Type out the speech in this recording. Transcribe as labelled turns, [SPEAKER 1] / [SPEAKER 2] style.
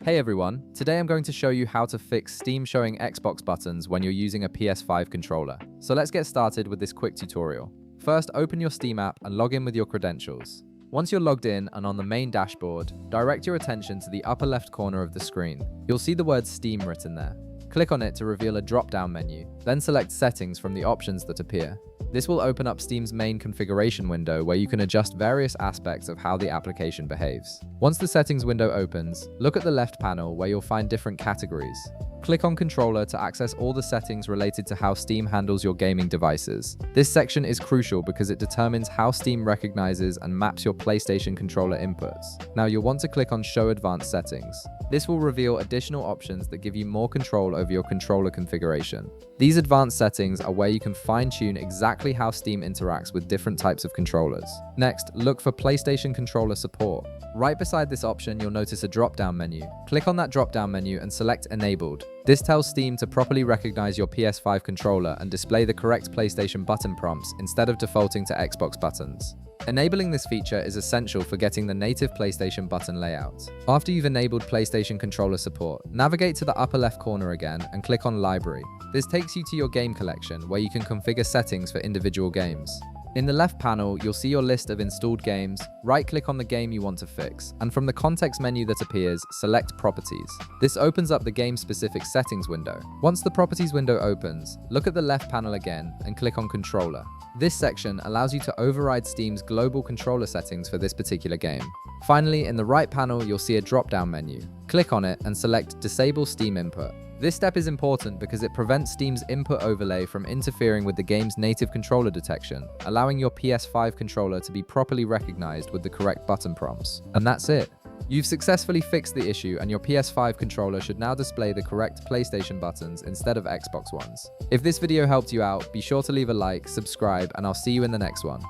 [SPEAKER 1] Hey everyone, today I'm going to show you how to fix Steam showing Xbox buttons when you're using a PS5 controller. So let's get started with this quick tutorial. First, open your Steam app and log in with your credentials. Once you're logged in and on the main dashboard, direct your attention to the upper left corner of the screen. You'll see the word Steam written there. Click on it to reveal a drop-down menu, then select Settings from the options that appear. This will open up Steam's main configuration window where you can adjust various aspects of how the application behaves. Once the settings window opens, look at the left panel where you'll find different categories. Click on Controller to access all the settings related to how Steam handles your gaming devices. This section is crucial because it determines how Steam recognizes and maps your PlayStation controller inputs. Now you'll want to click on Show Advanced Settings. This will reveal additional options that give you more control over your controller configuration. These advanced settings are where you can fine-tune exactly how Steam interacts with different types of controllers. Next, look for PlayStation controller support. Right beside this option, you'll notice a drop-down menu. Click on that drop-down menu and select Enabled. This tells Steam to properly recognize your PS5 controller and display the correct PlayStation button prompts instead of defaulting to Xbox buttons. Enabling this feature is essential for getting the native PlayStation button layout. After you've enabled PlayStation controller support, navigate to the upper left corner again and click on Library. This takes you to your game collection where you can configure settings for individual games. In the left panel, you'll see your list of installed games, right-click on the game you want to fix, and from the context menu that appears, select Properties. This opens up the game-specific settings window. Once the Properties window opens, look at the left panel again and click on Controller. This section allows you to override Steam's global controller settings for this particular game. Finally, in the right panel, you'll see a drop-down menu. Click on it and select Disable Steam Input. This step is important because it prevents Steam's input overlay from interfering with the game's native controller detection, allowing your PS5 controller to be properly recognized with the correct button prompts. And that's it. You've successfully fixed the issue and your PS5 controller should now display the correct PlayStation buttons instead of Xbox ones. If this video helped you out, be sure to leave a like, subscribe, and I'll see you in the next one.